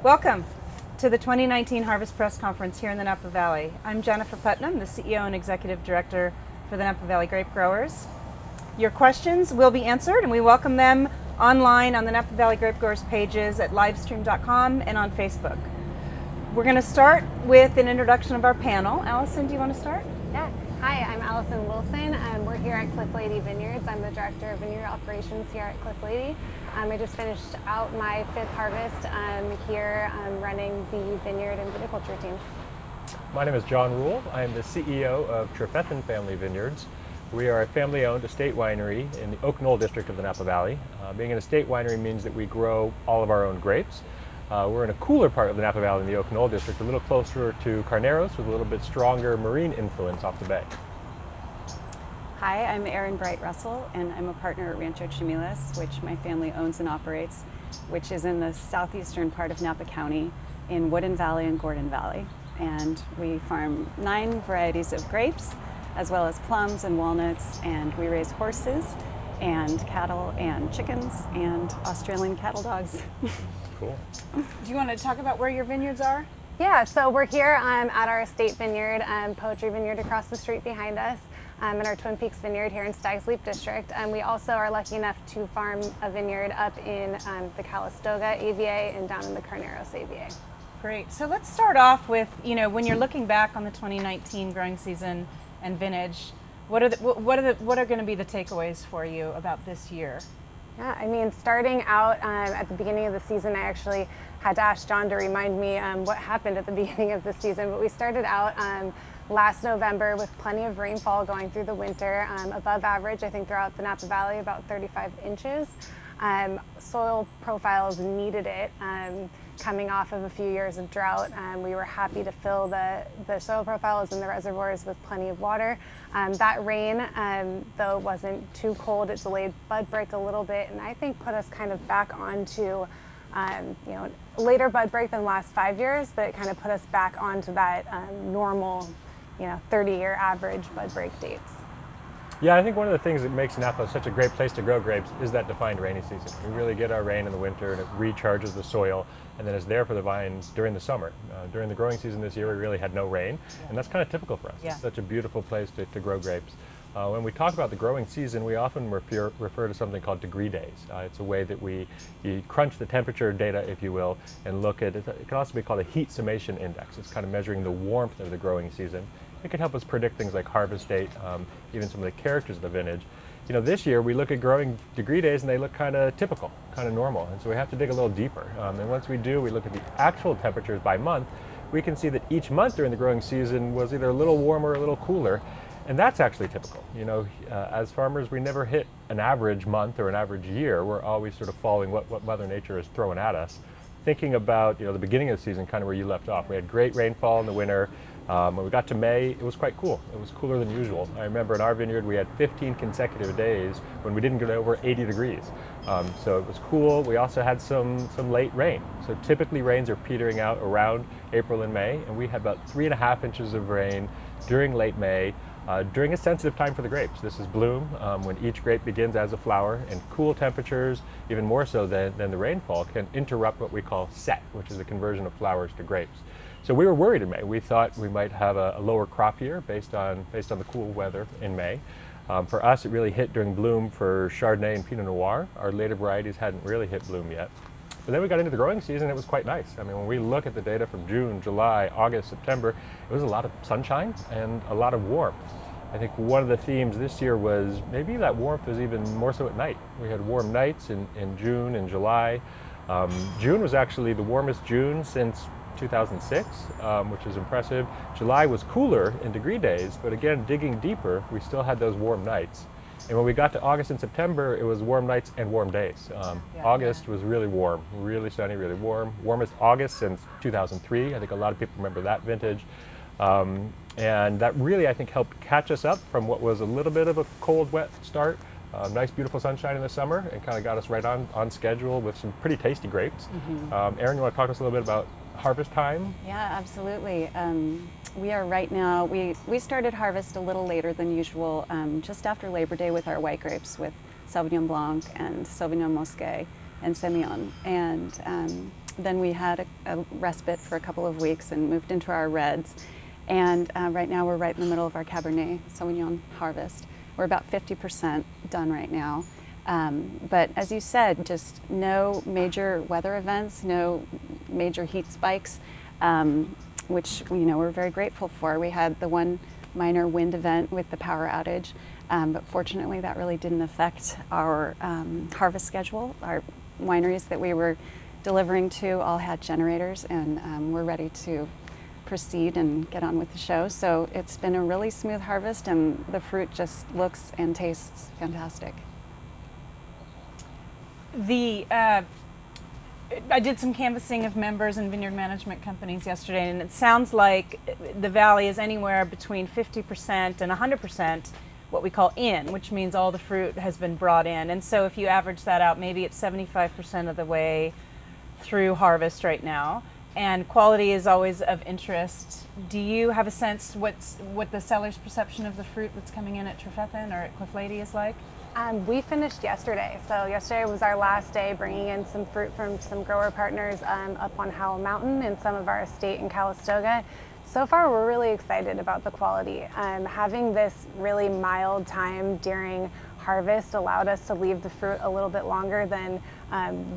Welcome to the 2019 Harvest Press Conference here in the Napa Valley. I'm Jennifer Putnam, the CEO and Executive Director for the Napa Valley Grapegrowers. Your questions will be answered, and we welcome them online on the Napa Valley Grapegrowers pages at livestream.com and on Facebook. We're going to start with an introduction of our panel. Allison, do you want to start? Yeah. Hi, I'm Allison Wilson. We're here at Cliff Lady Vineyards. I'm the Director of Vineyard Operations here at Cliff Lady. I just finished out my 5th harvest here running the vineyard and viticulture teams. My name is John Rule. I am the CEO of Trefethen Family Vineyards. We are a family-owned estate winery in the Oak Knoll district of the Napa Valley. Being an estate winery means that we grow all of our own grapes. We're in a cooler part of the Napa Valley in the Oak Knoll district, a little closer to Carneros with a little bit stronger marine influence off the bay. Hi, I'm Erin Bright Russell, and I'm a partner at Rancho Chimilas, which my family owns and operates, which is in the southeastern part of Napa County in Woodin Valley and Gordon Valley. And we farm 9 varieties of grapes, as well as plums and walnuts, and we raise horses and cattle and chickens and Australian cattle dogs. Cool. Do you want to talk about where your vineyards are? Yeah, so we're here at our estate vineyard, Poetry Vineyard across the street behind us, and our Twin Peaks Vineyard here in Stag's Leap District. We also are lucky enough to farm a vineyard up in the Calistoga AVA and down in the Carneros AVA. Great. So let's start off with, when you're looking back on the 2019 growing season and vintage, what are going to be the takeaways for you about this year? Yeah, I mean, starting out at the beginning of the season, I actually had to ask John to remind me what happened at the beginning of the season, but we started out last November with plenty of rainfall going through the winter, above average, I think, throughout the Napa Valley, about 35 inches. Soil profiles needed it. Coming off of a few years of drought, we were happy to fill the soil profiles in the reservoirs with plenty of water. That rain, though it wasn't too cold, it delayed bud break a little bit, and I think put us kind of back onto later bud break than the last 5 years, but it kind of put us back onto that normal 30-year average bud break dates. Yeah, I think one of the things that makes Napa such a great place to grow grapes is that defined rainy season. We really get our rain in the winter and it recharges the soil, and then it's there for the vines during the summer. During the growing season this year, we really had no rain, and that's kind of typical for us. Yeah. It's such a beautiful place to grow grapes. When we talk about the growing season, we often refer to something called degree days. It's a way that you crunch the temperature data, if you will, and look at it. It can also be called a heat summation index. It's kind of measuring the warmth of the growing season. It can help us predict things like harvest date, even some of the characters of the vintage. This year we look at growing degree days and they look kind of typical, kind of normal, and so we have to dig a little deeper. And once we do, we look at the actual temperatures by month. We can see that each month during the growing season was either a little warmer or a little cooler, and that's actually typical. As farmers, we never hit an average month or an average year. We're always sort of following what Mother Nature is throwing at us. Thinking about the beginning of the season, kind of where you left off. We had great rainfall in the winter. When we got to May, it was quite cool. It was cooler than usual. I remember in our vineyard we had 15 consecutive days when we didn't get over 80 degrees. So it was cool. We also had some late rain. So typically rains are petering out around April and May, and we had about 3.5 inches of rain during late May, during a sensitive time for the grapes. This is bloom, when each grape begins as a flower, and cool temperatures, even more so than the rainfall, can interrupt what we call set, which is the conversion of flowers to grapes. So we were worried in May. We thought we might have a lower crop year based on the cool weather in May. For us, it really hit during bloom for Chardonnay and Pinot Noir. Our later varieties hadn't really hit bloom yet. But then we got into the growing season, it was quite nice. I mean, when we look at the data from June, July, August, September, it was a lot of sunshine and a lot of warmth. I think one of the themes this year was maybe that warmth was even more so at night. We had warm nights in June and July. June was actually the warmest June since 2006, which is impressive. July was cooler in degree days, but again, digging deeper, we still had those warm nights. And when we got to August and September, it was warm nights and warm days. August was really warm, really sunny, really warm. Warmest August since 2003. I think a lot of people remember that vintage. And that really, I think, helped catch us up from what was a little bit of a cold, wet start. Nice, beautiful sunshine in the summer, and kind of got us right on schedule with some pretty tasty grapes. Erin, you want to talk to us a little bit about harvest time? Yeah, absolutely. We are right now, we started harvest a little later than usual, just after Labor Day with our white grapes, with Sauvignon Blanc and Sauvignon Mosquet and Semillon. And then we had a respite for a couple of weeks and moved into our reds. And right now we're right in the middle of our Cabernet Sauvignon harvest. We're about 50% done right now. But as you said, just no major weather events, no major heat spikes, which we're very grateful for. We had the one minor wind event with the power outage, but fortunately that really didn't affect our harvest schedule. Our wineries that we were delivering to all had generators, and we're ready to proceed and get on with the show. So it's been a really smooth harvest, and the fruit just looks and tastes fantastic. I did some canvassing of members and vineyard management companies yesterday, and it sounds like the valley is anywhere between 50% and 100% what we call in, which means all the fruit has been brought in. And so if you average that out, maybe it's 75% of the way through harvest right now. And quality is always of interest. Do you have a sense what the seller's perception of the fruit that's coming in at Trefethen or at Cliff Lady is like? We finished yesterday. So yesterday was our last day, bringing in some fruit from some grower partners up on Howell Mountain and some of our estate in Calistoga. So far, we're really excited about the quality. Having this really mild time during harvest allowed us to leave the fruit a little bit longer than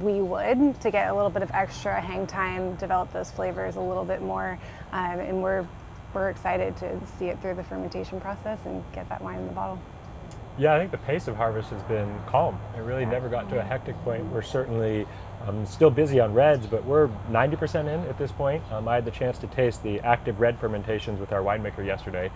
we would, to get a little bit of extra hang time, develop those flavors a little bit more, and we're excited to see it through the fermentation process and get that wine in the bottle. Yeah, I think the pace of harvest has been calm. It really never got to a hectic point. We're certainly still busy on reds, but we're 90% in at this point. I had the chance to taste the active red fermentations with our winemaker yesterday.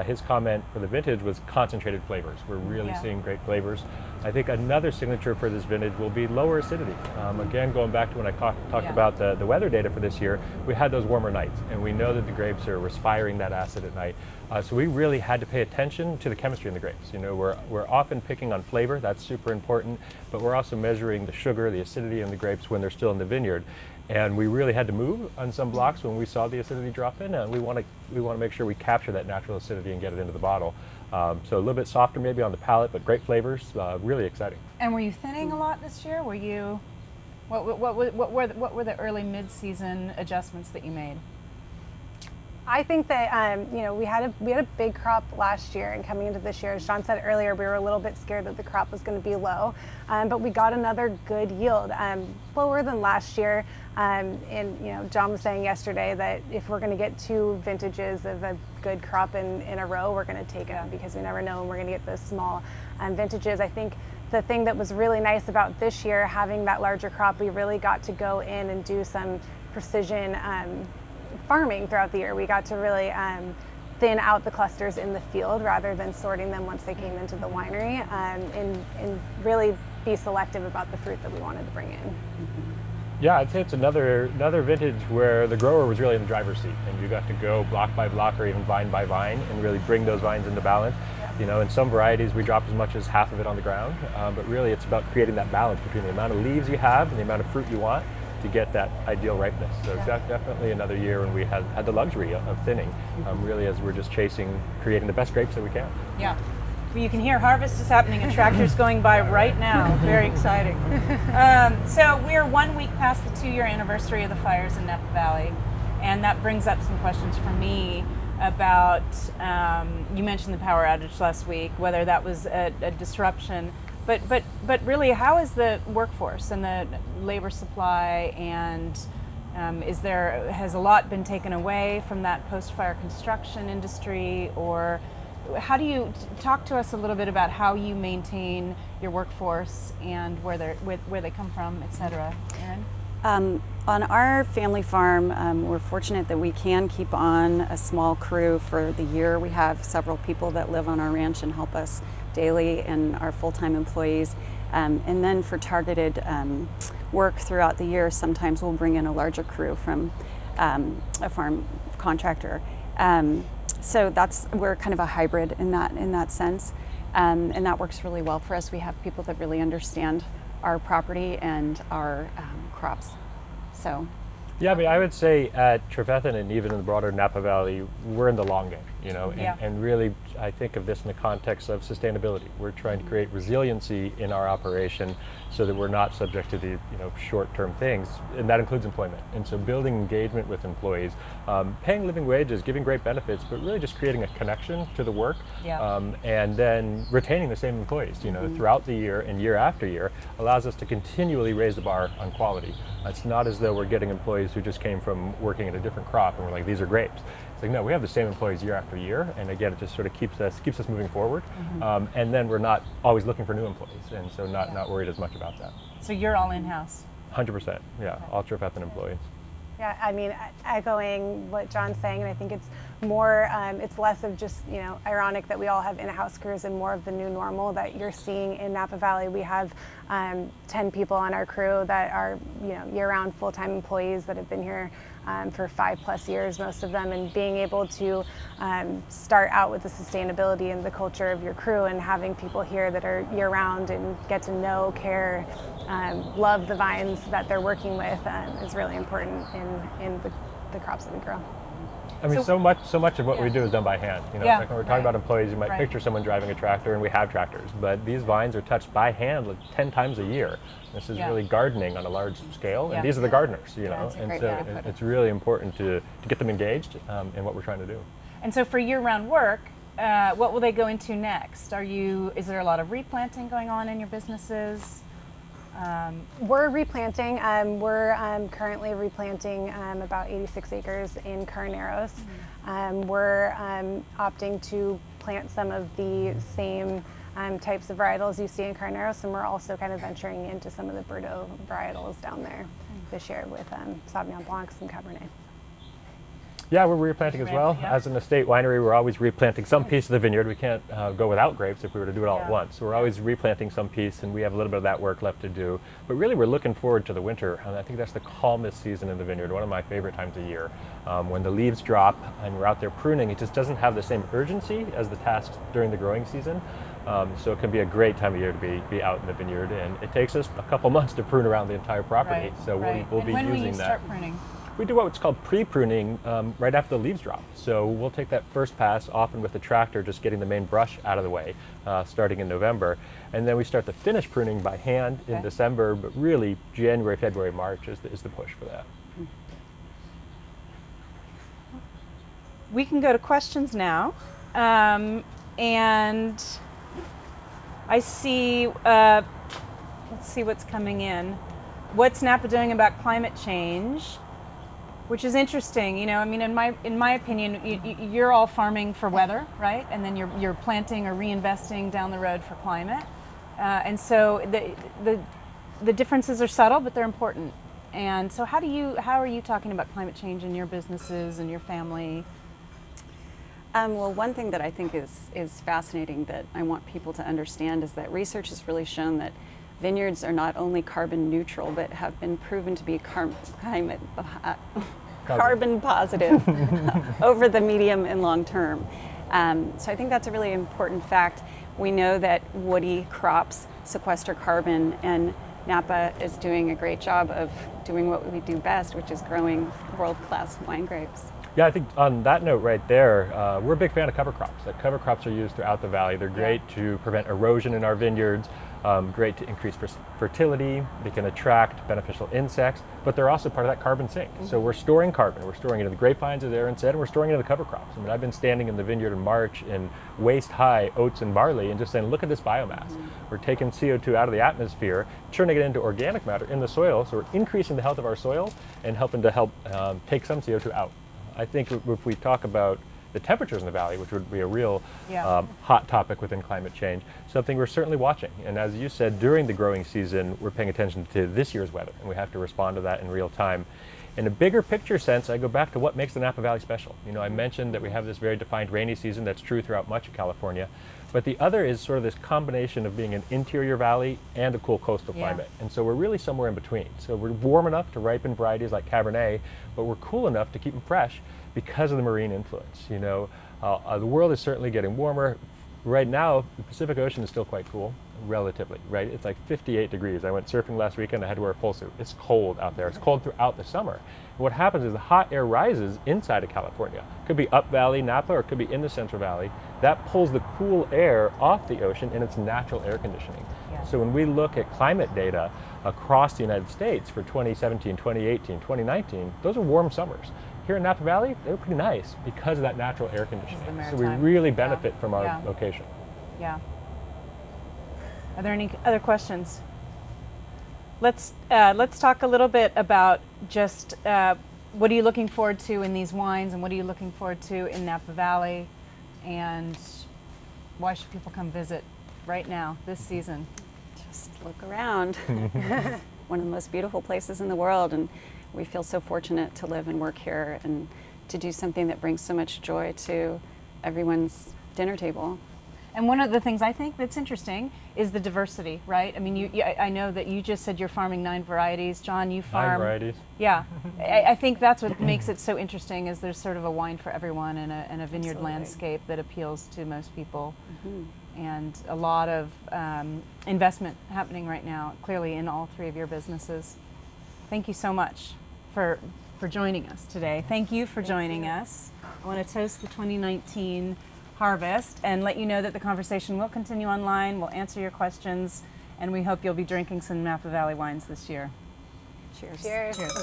His comment for the vintage was concentrated flavors. We're really seeing great flavors. I think another signature for this vintage will be lower acidity. Again, going back to when I talked about the weather data for this year, we had those warmer nights, and we know that the grapes are respiring that acid at night. So we really had to pay attention to the chemistry in the grapes. We're often picking on flavor, that's super important, but we're also measuring the sugar, the acidity in the grapes when they're still in the vineyard. And we really had to move on some blocks when we saw the acidity drop in, and we want to make sure we capture that natural acidity and get it into the bottle. So a little bit softer maybe on the palate, but great flavors, really exciting. And were you thinning a lot this year? Were you? What were the early mid-season adjustments that you made? I think that we had a big crop last year, and coming into this year, as John said earlier, we were a little bit scared that the crop was going to be low, but we got another good yield, lower than last year. And John was saying yesterday that if we're going to get 2 vintages of a good crop in a row, we're going to take it, because we never know when we're going to get those small vintages. I think the thing that was really nice about this year, having that larger crop, we really got to go in and do some precision farming throughout the year. We got to really thin out the clusters in the field rather than sorting them once they came into the winery, and really be selective about the fruit that we wanted to bring in. Yeah, I'd say it's another vintage where the grower was really in the driver's seat, and you got to go block by block or even vine by vine and really bring those vines into balance. In some varieties we drop as much as half of it on the ground, but really it's about creating that balance between the amount of leaves you have and the amount of fruit you want to get that ideal ripeness. So definitely another year when we had the luxury of thinning, really, as we're just creating the best grapes that we can. Yeah. Well, you can hear harvest is happening and tractors going by right now. Very exciting. So we're 1 week past the 2-year anniversary of the fires in Napa Valley, and that brings up some questions for me about, you mentioned the power outage last week, whether that was a disruption. But really, how is the workforce and the labor supply, and has a lot been taken away from that post-fire construction industry, or how do you talk to us a little bit about how you maintain your workforce and where they come from, et cetera? Erin? On our family farm, we're fortunate that we can keep on a small crew for the year. We have several people that live on our ranch and help us daily, and our full-time employees. And then for targeted work throughout the year, sometimes we'll bring in a larger crew from a farm contractor. So we're kind of a hybrid in that sense, and that works really well for us. We have people that really understand our property and our crops. So Yeah, I mean, I would say at Trefethen and even in the broader Napa Valley, we're in the long game, you know, Yeah. and really I think of this in the context of sustainability. We're trying to create resiliency in our operation so that we're not subject to the, you know, short-term things, and that includes employment. And so building engagement with employees, paying living wages, giving great benefits, but really just creating a connection to the work, Yeah. and then retaining the same employees, you know, throughout the year and year after year allows us to continually raise the bar on quality. It's not as though we're getting employees who just came from working in a different crop and we're like, these are grapes. It's like, no, we have the same employees year after year, and again, it just sort of keeps us moving forward. And then we're not always looking for new employees, and so not worried as much about that. So you're all in-house. 100%, yeah, all Trefethen employees. Yeah, I mean, echoing what John's saying, and I think it's more, it's less of just, you know, ironic that we all have in-house crews and more of the new normal that you're seeing in Napa Valley. We have 10 people on our crew that are, you know, year-round full-time employees that have been here for 5+ years, most of them, and being able to start out with the sustainability and the culture of your crew and having people here that are year-round and get to know, care, love the vines that they're working with is really important in the crops that we grow. I mean, so much of what we do is done by hand. You know, Yeah, like when we're talking about employees, you might Right. picture someone driving a tractor, and we have tractors, but these vines are touched by hand like 10 times a year. This is Yeah. really gardening on a large scale, Yeah. and these are the gardeners, you know, That's a and great so way to put it. it's really important to get them engaged in what we're trying to do. And so for year-round work, what will they go into next? Is there a lot of replanting going on in your businesses? We're replanting. We're currently replanting about 86 acres in Carneros. We're opting to plant some of the same types of varietals you see in Carneros, and we're also kind of venturing into some of the Bordeaux varietals down there this year with Sauvignon Blancs and Cabernet. Yeah, we're replanting as well. Yeah. As an estate winery, we're always replanting some piece of the vineyard. We can't go without grapes if we were to do it all at Yeah. once. So we're always replanting some piece, and we have a little bit of that work left to do. But really, we're looking forward to the winter, and I think that's the calmest season in the vineyard, one of my favorite times of year. When the leaves drop and we're out there pruning, it just doesn't have the same urgency as the tasks during the growing season. So it can be a great time of year to be out in the vineyard, and it takes us a couple months to prune around the entire property. Right, So right. we'll And be when will using you that. start pruning? We do what's called pre-pruning right after the leaves drop. So we'll take that first pass, often with the tractor, just getting the main brush out of the way, starting in November. And then we start the finish pruning by hand in Okay. December, but really January, February, March is the push for that. We can go to questions now. And I see, let's see what's coming in. What's Napa doing about climate change? Which is interesting, you know. I mean, in my opinion, you're all farming for weather, right? And then you're planting or reinvesting down the road for climate. And so the differences are subtle, but they're important. And so how are you talking about climate change in your businesses and your family? Well, one thing that I think is fascinating that I want people to understand is that research has really shown that vineyards are not only carbon neutral, but have been proven to be carbon positive over the medium and long term. So I think that's a really important fact. We know that woody crops sequester carbon, and Napa is doing a great job of doing what we do best, which is growing world-class wine grapes. Yeah, I think on that note right there, we're a big fan of cover crops. Like, cover crops are used throughout the valley. They're great to prevent erosion in our vineyards, great to increase fertility. They can attract beneficial insects, but they're also part of that carbon sink. So we're storing carbon. We're storing it in the grapevines, as Aaron said, and we're storing it in the cover crops. I mean, I've been standing in the vineyard in March in waist-high oats and barley and just saying, look at this biomass. We're taking CO2 out of the atmosphere, turning it into organic matter in the soil, so we're increasing the health of our soil and helping to take some CO2 out. I think if we talk about the temperatures in the valley, which would be a real hot topic within climate change, something we're certainly watching. And as you said, during the growing season, we're paying attention to this year's weather, and we have to respond to that in real time. In a bigger picture sense, I go back to what makes the Napa Valley special. You know, I mentioned that we have this very defined rainy season. That's true throughout much of California. But the other is sort of this combination of being an interior valley and a cool coastal climate. And so we're really somewhere in between. So we're warm enough to ripen varieties like Cabernet, but we're cool enough to keep them fresh because of the marine influence. You know, the world is certainly getting warmer. Right now, the Pacific Ocean is still quite cool. relatively, right? It's like 58 degrees. I went surfing last weekend. I had to wear a full suit. It's cold out there. It's cold throughout the summer. And what happens is the hot air rises inside of California. It could be up valley, Napa, or it could be in the Central Valley. That pulls the cool air off the ocean in its natural air conditioning. Yeah. So when we look at climate data across the United States for 2017, 2018, 2019, those are warm summers. Here in Napa Valley, they were pretty nice because of that natural air conditioning. So we maritime. really benefit from our Yeah. location. Yeah. Are there any other questions? Let's talk a little bit about just what are you looking forward to in these wines, and what are you looking forward to in Napa Valley, and why should people come visit right now this season? Just look around. It's one of the most beautiful places in the world, and we feel so fortunate to live and work here and to do something that brings so much joy to everyone's dinner table. And one of the things I think that's interesting is the diversity, right? I mean, I know that you just said you're farming 9 varieties. John, you farm 9 varieties. Yeah, I think that's what makes it so interesting. Is there's sort of a wine for everyone, and a vineyard Absolutely. landscape that appeals to most people, and a lot of investment happening right now, clearly in all 3 of your businesses. Thank you so much for joining us today. Thank you for joining us. I want to toast the 2019 harvest and let you know that the conversation will continue online. We'll answer your questions, and we hope you'll be drinking some Napa Valley wines this year. Cheers. Cheers. Cheers.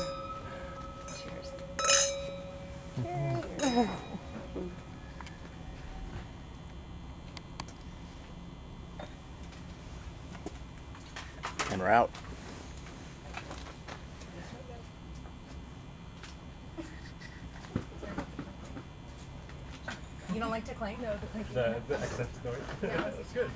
Cheers. And we're out. You don't like to clink? No, the clinking. The excess noise. Yeah, that's good.